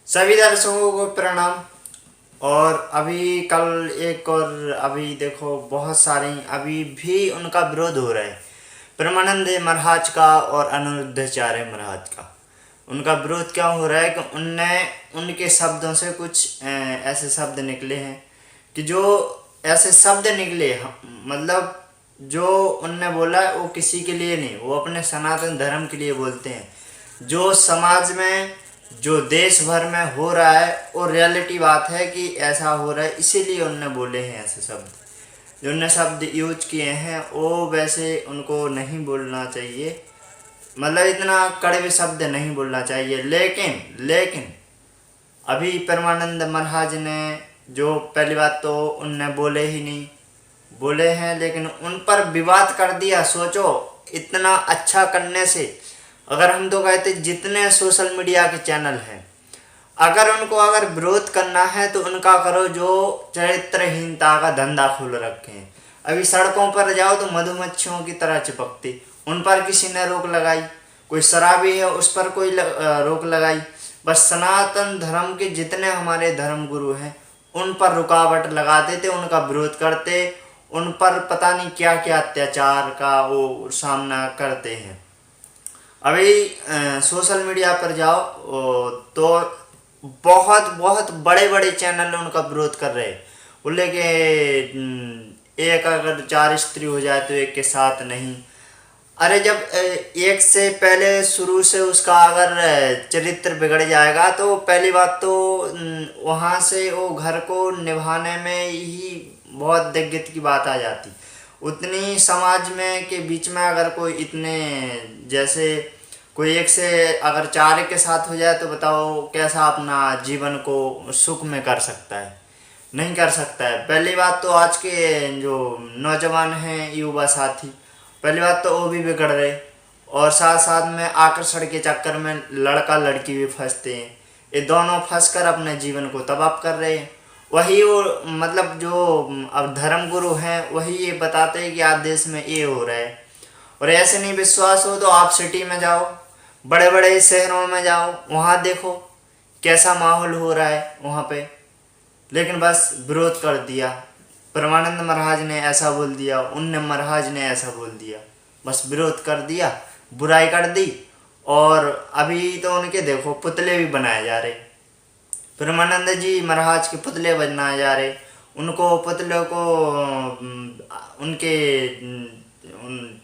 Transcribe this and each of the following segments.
सभी दर्शकों को प्रणाम। और अभी कल एक और अभी देखो बहुत सारे अभी भी उनका विरोध हो रहा है, परमानंद महाराज का और अनिरुद्धाचार्य महाराज का। उनका विरोध क्या हो रहा है कि उनने उनके शब्दों से कुछ ऐसे शब्द निकले हैं कि जो ऐसे शब्द निकले मतलब जो उनने बोला है वो किसी के लिए नहीं, वो अपने सनातन धर्म के लिए बोलते हैं। जो समाज में जो देश भर में हो रहा है वो रियलिटी बात है कि ऐसा हो रहा है, इसीलिए उनने बोले हैं ऐसे शब्द। जो उनने शब्द यूज किए हैं वो वैसे उनको नहीं बोलना चाहिए, मतलब इतना कड़वे शब्द नहीं बोलना चाहिए। लेकिन लेकिन अभी परमानंद महाराज ने जो पहली बात तो उनने बोले ही नहीं, बोले हैं लेकिन उन पर विवाद कर दिया। सोचो इतना अच्छा करने से, अगर हम तो कहते जितने सोशल मीडिया के चैनल हैं, अगर उनको अगर विरोध करना है तो उनका करो जो चरित्रहीनता का धंधा खोल रखे हैं। अभी सड़कों पर जाओ तो मधुमक्खियों की तरह चिपकती, उन पर किसी ने रोक लगाई? कोई शराबी है उस पर कोई रोक लगाई? बस सनातन धर्म के जितने हमारे धर्म गुरु हैं उन पर रुकावट लगा देते, उनका विरोध करते, उन पर पता नहीं क्या क्या अत्याचार का वो सामना करते हैं। अभी सोशल मीडिया पर जाओ तो बहुत बहुत बड़े बड़े चैनल उनका विरोध कर रहे हैं। बोले कि एक अगर चार स्त्री हो जाए तो एक के साथ नहीं। अरे जब एक से पहले शुरू से उसका अगर चरित्र बिगड़ जाएगा तो पहली बात तो वहाँ से वो घर को निभाने में ही बहुत दिक्कत की बात आ जाती। उतनी समाज में के बीच में अगर कोई इतने जैसे कोई एक से अगर चार के साथ हो जाए तो बताओ कैसा अपना जीवन को सुख में कर सकता है? नहीं कर सकता है। पहली बात तो आज के जो नौजवान हैं युवा साथी, पहली बात तो वो भी बिगड़ रहे, और साथ साथ में आकर्षण के चक्कर में लड़का लड़की भी फंसते हैं। ये दोनों फंस कर अपने जीवन को तबाह कर रहे हैं। वही वो मतलब जो अब धर्म गुरु हैं वही ये बताते हैं कि आज देश में ये हो रहा है। और ऐसे नहीं विश्वास हो तो आप सिटी में जाओ, बड़े बड़े शहरों में जाओ, वहाँ देखो कैसा माहौल हो रहा है वहाँ पे। लेकिन बस विरोध कर दिया, परमानंद महाराज ने ऐसा बोल दिया, उनने महाराज ने ऐसा बोल दिया, बस विरोध कर दिया, बुराई कर दी। और अभी तो उनके देखो पुतले भी बनाए जा रहे, परमानंद जी महाराज के पुतले बनाए जा रहे। उनको पुतले को उनके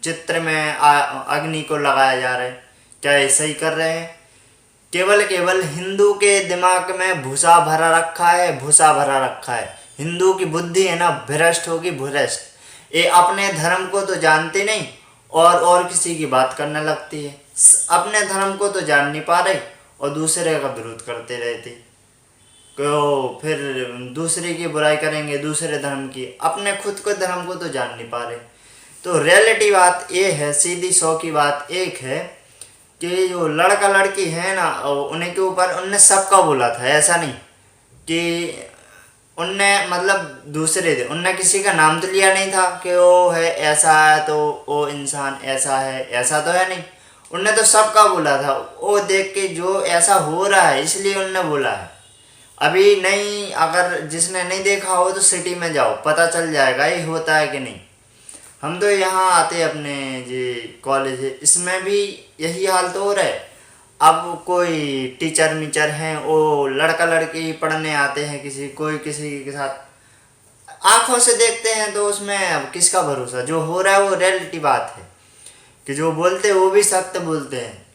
चित्र में अग्नि को लगाया जा रहा है। क्या ये सही कर रहे हैं? केवल केवल हिंदू के दिमाग में भूसा भरा रखा है, भूसा भरा रखा है। हिंदू की बुद्धि है ना भ्रष्ट होगी, भ्रष्ट। ये अपने धर्म को तो जानते नहीं और किसी की बात करने लगती है। अपने धर्म को तो जान नहीं पा रहे और दूसरे का विरोध करते रहते, तो फिर दूसरे की बुराई करेंगे, दूसरे धर्म की, अपने खुद को धर्म को तो जान नहीं पा रहे। तो रियलिटी बात ये है, सीधी सौ की बात एक है कि जो लड़का लड़की है ना उन्हें के ऊपर उनने सबका बोला था। ऐसा नहीं कि उनने मतलब दूसरे थे, उनने किसी का नाम तो लिया नहीं था कि वो है ऐसा है तो वो इंसान ऐसा है, ऐसा तो है नहीं। उनने तो सबका बोला था, वो देख के जो ऐसा हो रहा है इसलिए उनने बोला है। अभी नहीं, अगर जिसने नहीं देखा हो तो सिटी में जाओ, पता चल जाएगा ये होता है कि नहीं। हम तो यहाँ आते अपने जी कॉलेज है, इसमें भी यही हाल तो हो रहा है। अब कोई टीचर मीचर हैं वो लड़का लड़की पढ़ने आते हैं, किसी कोई किसी के साथ आंखों से देखते हैं, तो उसमें अब किसका भरोसा? जो हो रहा है वो रियलिटी बात है कि जो बोलते हैं वो भी सत्य बोलते हैं,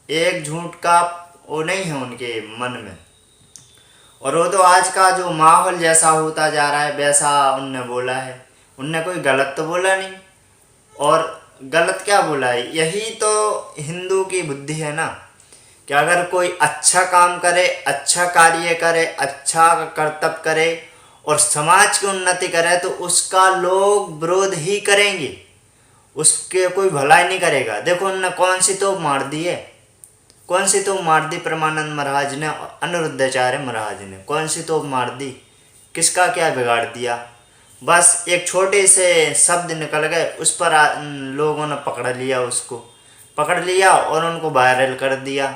एक झूठ का वो नहीं है उनके मन में। और वो तो आज का जो माहौल जैसा होता जा रहा है वैसा उनने बोला है। उनने कोई गलत तो बोला नहीं, और गलत क्या बोला है? यही तो हिंदू की बुद्धि है ना कि अगर कोई अच्छा काम करे, अच्छा कार्य करे, अच्छा कर्तव्य करे और समाज की उन्नति करे तो उसका लोग विरोध ही करेंगे, उसके कोई भलाई नहीं करेगा। देखो उनने कौन सी तो मार दी है, कौन सी तो मार दी परमानंद महाराज ने, अनिरुद्धाचार्य महाराज ने कौन सी तो मार दी? किसका क्या बिगाड़ दिया? बस एक छोटे से शब्द निकल गए, उस पर लोगों ने पकड़ लिया, उसको पकड़ लिया और उनको वायरल कर दिया।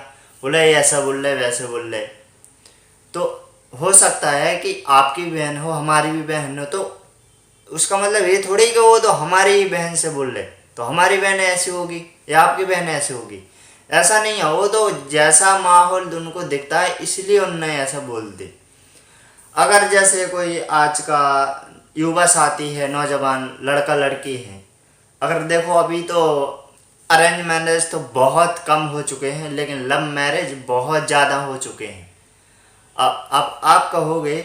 बोले ऐसा बोल रहे वैसे बोल रहे। तो हो सकता है कि आपकी बहन हो, हमारी भी बहन हो, तो उसका मतलब ये थोड़ी कि वो तो हमारी ही बहन से बोल रहे तो हमारी बहन ऐसी होगी या आपकी बहन ऐसी होगी। ऐसा नहीं है, वो तो जैसा माहौल उनको दिखता है इसलिए उनने ऐसा बोल दी। अगर जैसे कोई आज का युवा साथी है, नौजवान लड़का लड़की है, अगर देखो अभी तो अरेंज मैरिज तो बहुत कम हो चुके हैं, लेकिन लव मैरिज बहुत ज़्यादा हो चुके हैं। अब आप कहोगे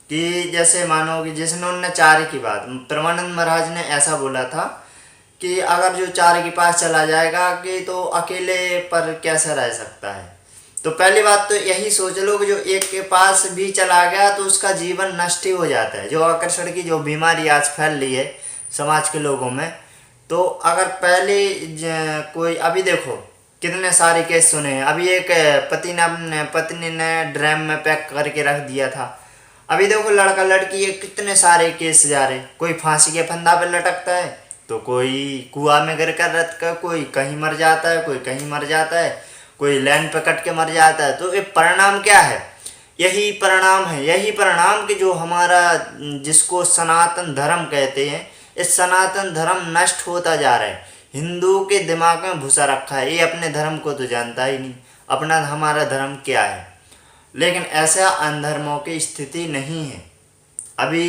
कि जैसे मानो कि जिसने उनने चार की बात, परमानंद महाराज ने ऐसा बोला था कि अगर जो चार के पास चला जाएगा कि तो अकेले पर कैसे रह सकता है। तो पहली बात तो यही सोच लो कि जो एक के पास भी चला गया तो उसका जीवन नष्ट ही हो जाता है। जो आकर्षण की जो बीमारी आज फैल रही है समाज के लोगों में, तो अगर पहले कोई अभी देखो कितने सारे केस सुने हैं। अभी एक पत्नी ने ड्रम में पैक करके रख दिया था। अभी देखो लड़का लड़की के कितने सारे केस जा रहे, कोई फांसी के फंदा पे लटकता है, तो कोई कुआं में गिर कर रख कर, कोई कहीं मर जाता है, कोई कहीं मर जाता है, कोई लैंड पे कट के मर जाता है। तो ये परिणाम क्या है? यही परिणाम है, यही परिणाम कि जो हमारा जिसको सनातन धर्म कहते हैं, इस सनातन धर्म नष्ट होता जा रहा है। हिंदू के दिमाग में घुसा रखा है, ये अपने धर्म को तो जानता ही नहीं, अपना हमारा धर्म क्या है। लेकिन ऐसा अनधर्मों की स्थिति नहीं है। अभी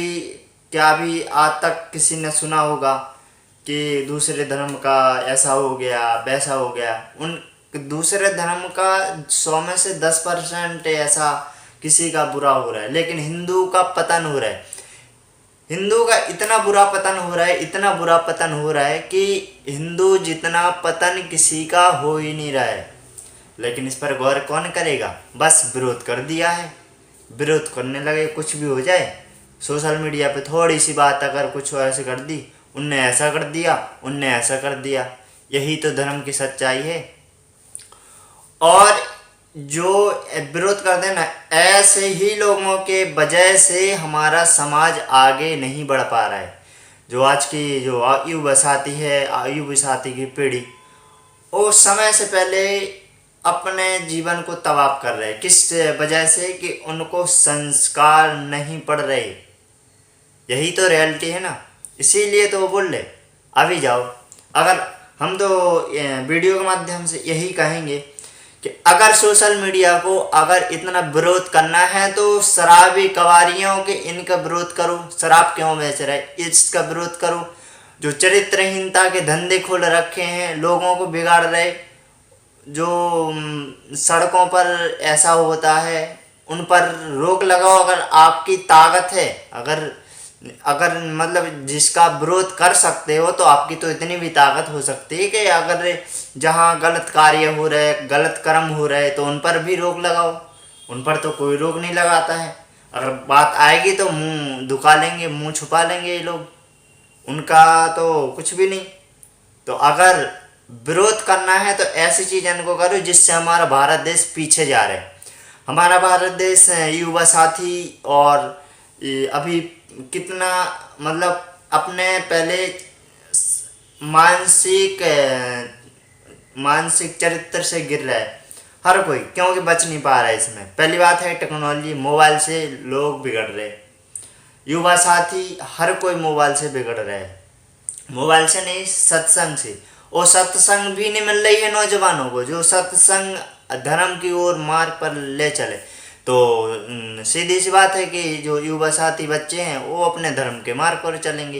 क्या अभी आज तक किसी ने सुना होगा कि दूसरे धर्म का ऐसा हो गया वैसा हो गया? उन दूसरे धर्म का 100 में से 10% ऐसा किसी का बुरा हो रहा है, लेकिन हिंदू का पतन हो रहा है। हिंदू का इतना बुरा पतन हो रहा है, इतना बुरा पतन हो रहा है कि हिंदू जितना पतन किसी का हो ही नहीं रहा है। लेकिन इस पर गौर कौन करेगा? बस विरोध कर दिया है, विरोध करने लगे, कुछ भी हो जाए। सोशल मीडिया पे थोड़ी सी बात अगर कुछ ऐसे कर दी, उनने ऐसा कर दिया, उनने ऐसा कर दिया। यही तो धर्म की सच्चाई है। और जो विरोध करते हैं ना, ऐसे ही लोगों के वजह से हमारा समाज आगे नहीं बढ़ पा रहा है। जो आज की जो आयु बसाती है, आयु बसाती की पीढ़ी, वो समय से पहले अपने जीवन को तबाह कर रहे हैं। किस वजह से? कि उनको संस्कार नहीं पड़ रहे। यही तो रियलिटी है ना, इसीलिए तो वो बोल रहे अभी जाओ। अगर हम तो वीडियो के माध्यम से यही कहेंगे कि अगर सोशल मीडिया को अगर इतना विरोध करना है तो शराबी कवारियों के इनका विरोध करो। शराब क्यों बेच रहे इसका विरोध करो। जो चरित्रहीनता के धंधे खोल रखे हैं, लोगों को बिगाड़ रहे, जो सड़कों पर ऐसा होता है, उन पर रोक लगाओ। अगर आपकी ताकत है, अगर अगर मतलब जिसका विरोध कर सकते हो, तो आपकी तो इतनी भी ताकत हो सकती है कि अगर जहाँ गलत कार्य हो रहे, गलत कर्म हो रहे, तो उन पर भी रोक लगाओ। उन पर तो कोई रोक नहीं लगाता है। अगर बात आएगी तो मुंह दुखा लेंगे, मुंह छुपा लेंगे ये लोग, उनका तो कुछ भी नहीं। तो अगर विरोध करना है तो ऐसी चीज़ इनको करो जिससे हमारा भारत देश पीछे जा रहा है। हमारा भारत देश युवा साथी और अभी कितना मतलब अपने पहले मानसिक मानसिक चरित्र से गिर रहा है हर कोई, क्योंकि बच नहीं पा रहा है इसमें। पहली बात है टेक्नोलॉजी, मोबाइल से लोग बिगड़ रहे हैं। युवा साथी हर कोई मोबाइल से बिगड़ रहा है, मोबाइल से नहीं सत्संग से। और सत्संग भी नहीं मिल रही है नौजवानों को जो सत्संग धर्म की ओर मार्ग पर ले चले। तो सीधी सी बात है कि जो युवा साथी बच्चे हैं वो अपने धर्म के मार्ग पर चलेंगे।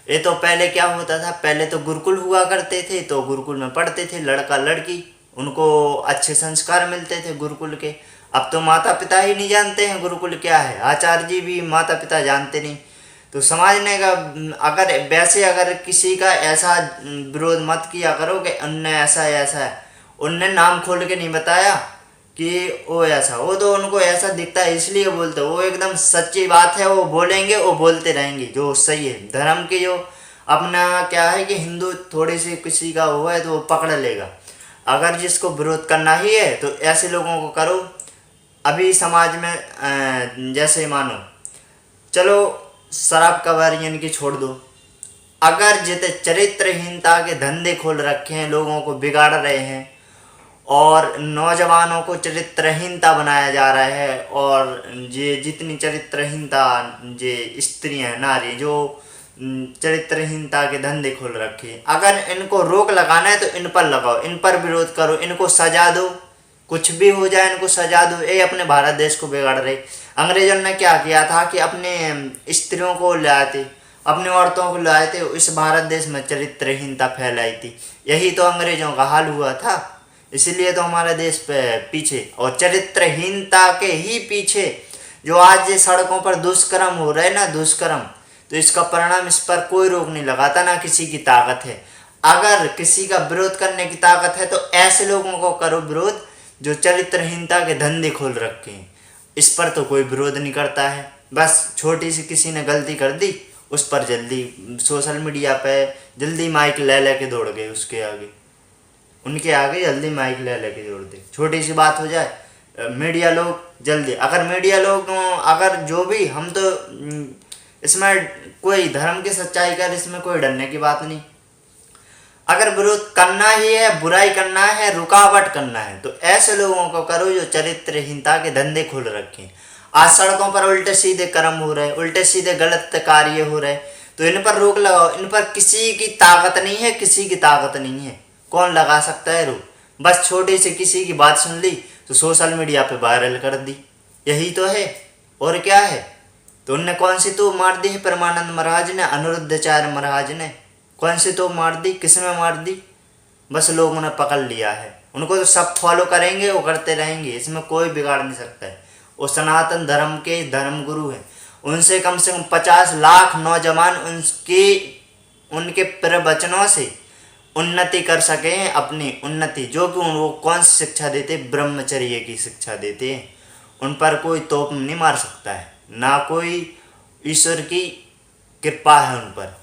ये तो पहले क्या होता था, पहले तो गुरुकुल हुआ करते थे, तो गुरुकुल में पढ़ते थे लड़का लड़की, उनको अच्छे संस्कार मिलते थे गुरुकुल के। अब तो माता पिता ही नहीं जानते हैं गुरुकुल क्या है, आचार्य जी भी माता पिता जानते नहीं। तो समाज ने का अगर वैसे अगर किसी का ऐसा विरोध मत किया करो कि उनने ऐसा है, उनने नाम खोल के नहीं बताया कि वो ऐसा, वो तो उनको ऐसा दिखता है इसलिए बोलते। वो एकदम सच्ची बात है, वो बोलेंगे, वो बोलते रहेंगे जो सही है। धर्म के जो अपना क्या है कि हिंदू थोड़ी सी किसी का हुआ है तो वो पकड़ लेगा। अगर जिसको विरोध करना ही है तो ऐसे लोगों को करो। अभी समाज में जैसे मानो चलो शराब कबारियन की छोड़ दो, अगर जितने चरित्रहीनता के धंधे खोल रखे हैं, लोगों को बिगाड़ रहे हैं और नौजवानों को चरित्रहीनता बनाया जा रहा है। और ये जितनी चरित्रहीनता, ये स्त्रियां नारी जो चरित्रहीनता के धंधे खोल रखे, अगर इनको रोक लगाना है तो इन पर लगाओ, इन पर विरोध करो, इनको सजा दो, कुछ भी हो जाए इनको सजा दो। ये अपने भारत देश को बिगाड़ रहे। अंग्रेजों ने क्या किया था कि अपने स्त्रियों को लाए थे, अपनी औरतों को लाए थे, इस भारत देश में चरित्रहीनता फैलाई थी। यही तो अंग्रेजों का हाल हुआ था, इसीलिए तो हमारा देश पे पीछे, और चरित्रहीनता के ही पीछे जो आज ये सड़कों पर दुष्कर्म हो रहे ना, दुष्कर्म, तो इसका परिणाम, इस पर कोई रोक नहीं लगाता, ना किसी की ताकत है। अगर किसी का विरोध करने की ताकत है तो ऐसे लोगों को करो विरोध जो चरित्रहीनता के धंधे खोल रखे हैं। इस पर तो कोई विरोध नहीं करता है। बस छोटी सी किसी ने गलती कर दी, उस पर जल्दी सोशल मीडिया पे जल्दी माइक ले लेके दौड़ गए, उसके आगे, उनके आगे जल्दी माइक ले लेके दौड़ दे। छोटी सी बात हो जाए मीडिया लोग जल्दी, अगर मीडिया लोग, अगर जो भी, हम तो इसमें कोई धर्म की सच्चाई कर, इसमें कोई डरने की बात नहीं। अगर विरोध करना ही है, बुराई करना है, रुकावट करना है, तो ऐसे लोगों को करो जो चरित्रहीनता के धंधे खोल रखे। आज सड़कों पर उल्टे सीधे कर्म हो रहे, उल्टे सीधे गलत कार्य हो रहे, तो इन पर रोक लगाओ। इन पर किसी की ताकत नहीं है, किसी की ताकत नहीं है, कौन लगा सकता है रोक? बस छोटी सी किसी की बात सुन ली तो सोशल मीडिया पे वायरल कर दी, यही तो है, और क्या है? तो उनने कौन सी तो मार दी है? परमानंद महाराज ने, अनिरुद्धाचार्य महाराज ने कौन सी तो मार दी? किसमें मार दी? बस लोगों ने पकड़ लिया है, उनको तो सब फॉलो करेंगे, वो करते रहेंगे, इसमें कोई बिगाड़ नहीं सकता है। वो सनातन धर्म के धर्म गुरु हैं, उनसे कम 50 लाख नौजवान उनके प्रवचनों से उन्नति कर सके हैं, अपनी उन्नति, जो कि वो कौन सी शिक्षा देते? ब्रह्मचर्य की शिक्षा देते हैं। उन पर कोई तोप नहीं मार सकता है, ना कोई ईश्वर की कृपा है उन पर।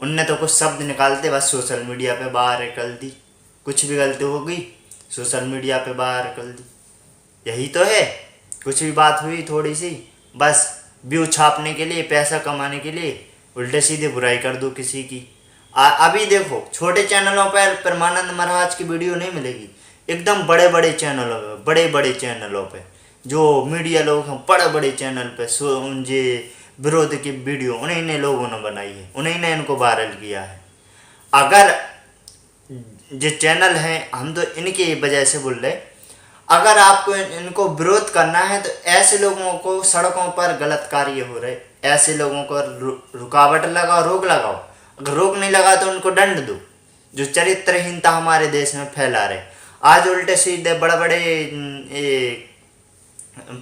उनने तो कुछ शब्द निकालते बस सोशल मीडिया पे बाहर कर दी, कुछ भी गलती हो गई सोशल मीडिया पे बाहर कर दी, यही तो है। कुछ भी बात हुई थोड़ी सी, बस व्यू छापने के लिए, पैसा कमाने के लिए उल्टे सीधे बुराई कर दो किसी की। अभी देखो छोटे चैनलों पर परमानंद महाराज की वीडियो नहीं मिलेगी, एकदम बड़े बड़े चैनलों पे, बड़े बड़े चैनलों पे जो मीडिया लोग हैं, बड़े बड़े चैनल पे उनके विरोध की वीडियो उन्हीं ने लोगों ने बनाई है, उन्हीं ने इनको वायरल किया है। अगर जो चैनल हैं, हम तो इनकी वजह से बोल रहे, अगर आपको इनको विरोध करना है तो ऐसे लोगों को, सड़कों पर गलत कार्य हो रहे, ऐसे लोगों को रुकावट लगाओ, रोक लगाओ। अगर रोक नहीं लगा तो उनको दंड दो, जो चरित्रहीनता हमारे देश में फैला रहे। आज उल्टे सीधे बड़े बड़े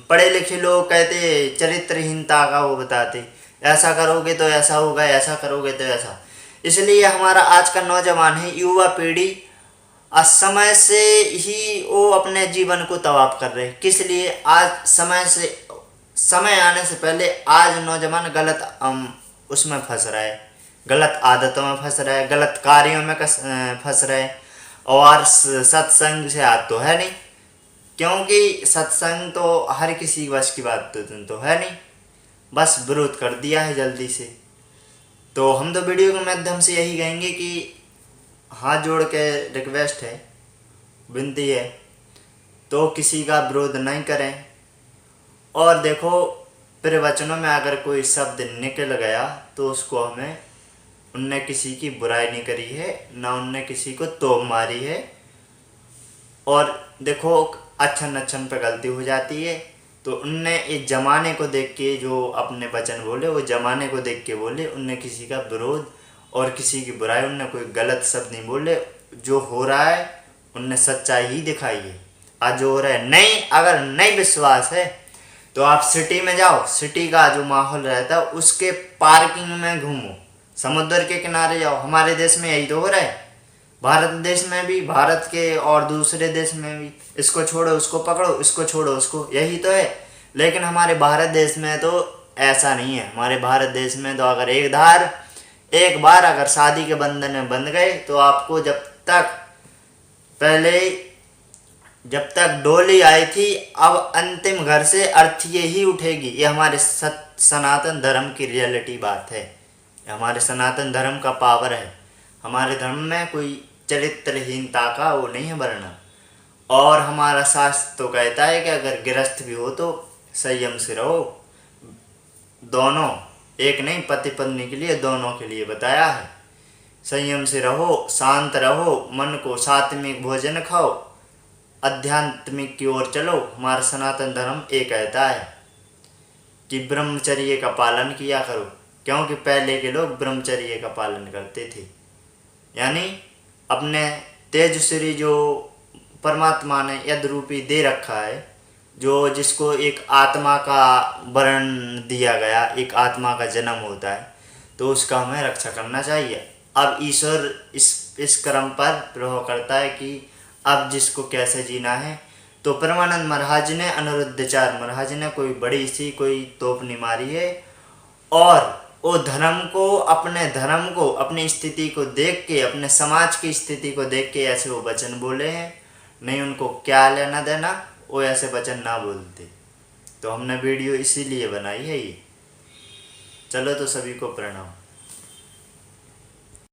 पढ़े लिखे लोग कहते, चरित्रहीनता का वो बताते, ऐसा करोगे तो ऐसा होगा, ऐसा करोगे तो ऐसा। इसलिए हमारा आज का नौजवान है, युवा पीढ़ी, समय से ही वो अपने जीवन को तबाह कर रहे। किस लिए? आज समय आने से पहले आज नौजवान गलत उसमें फंस रहा है, गलत आदतों में फंस रहा है, गलत कार्यों में फंस रहा है। और सत्संग से हाथ तो है नहीं, क्योंकि सत्संग तो हर किसी वश की बात तो है नहीं, बस विरोध कर दिया है जल्दी से। तो हम तो वीडियो के माध्यम से यही कहेंगे कि हाथ जोड़ के रिक्वेस्ट है, विनती है, तो किसी का विरोध नहीं करें। और देखो प्रवचनों में अगर कोई शब्द निकल गया तो उसको हमें, उनने किसी की बुराई नहीं करी है, ना उनने किसी को तोप मारी है। और देखो अच्छन अच्छन पे गलती हो जाती है, तो उनने इस जमाने को देख के जो अपने वचन बोले, वो जमाने को देख के बोले, उनने किसी का विरोध और किसी की बुराई, उनने कोई गलत शब्द नहीं बोले। जो हो रहा है उनने सच्चाई ही दिखाई है। आज जो हो रहा है, नहीं, अगर नहीं विश्वास है तो आप सिटी में जाओ, सिटी का जो माहौल रहता है उसके पार्किंग में घूमो, समुद्र के किनारे जाओ। हमारे देश में यही तो हो रहा है, भारत देश में भी, भारत के और दूसरे देश में भी। इसको छोड़ो उसको पकड़ो, इसको छोड़ो उसको, यही तो है। लेकिन हमारे भारत देश में तो ऐसा नहीं है। हमारे भारत देश में तो अगर एक बार अगर शादी के बंधन में बंध गए तो आपको जब तक डोली आई थी, अब अंतिम घर से अर्थी ही उठेगी। ये हमारे सनातन धर्म की रियलिटी बात है, हमारे सनातन धर्म का पावर है। हमारे धर्म में कोई चरित्रहीनता का वो नहीं है वर्णन। और हमारा शास्त्र तो कहता है कि अगर गृहस्थ भी हो तो संयम से रहो। दोनों, एक नहीं, पति पत्नी के लिए, दोनों के लिए बताया है। संयम से रहो, शांत रहो, मन को सात्विक भोजन खाओ, आध्यात्मिक की ओर चलो। हमारा सनातन धर्म ये कहता है कि ब्रह्मचर्य का पालन किया करो, क्योंकि पहले के लोग ब्रह्मचर्य का पालन करते थे। यानी अपने तेजस्वी जो परमात्मा ने यद रूपी दे रखा है, जो जिसको एक आत्मा का वर्ण दिया गया, एक आत्मा का जन्म होता है, तो उसका हमें रक्षा करना चाहिए। अब ईश्वर इस क्रम पर प्रभाव करता है कि अब जिसको कैसे जीना है। तो परमानंद महाराज ने, अनिरुद्धाचार्य महाराज ने कोई बड़ी सी कोई तोप नहीं मारी है, और वो धर्म को, अपनी स्थिति को देख के, अपने समाज की स्थिति को देख के ऐसे वो वचन बोले हैं। नहीं उनको क्या लेना देना, वो ऐसे वचन ना बोलते। तो हमने वीडियो इसीलिए बनाई है ये। चलो तो सभी को प्रणाम।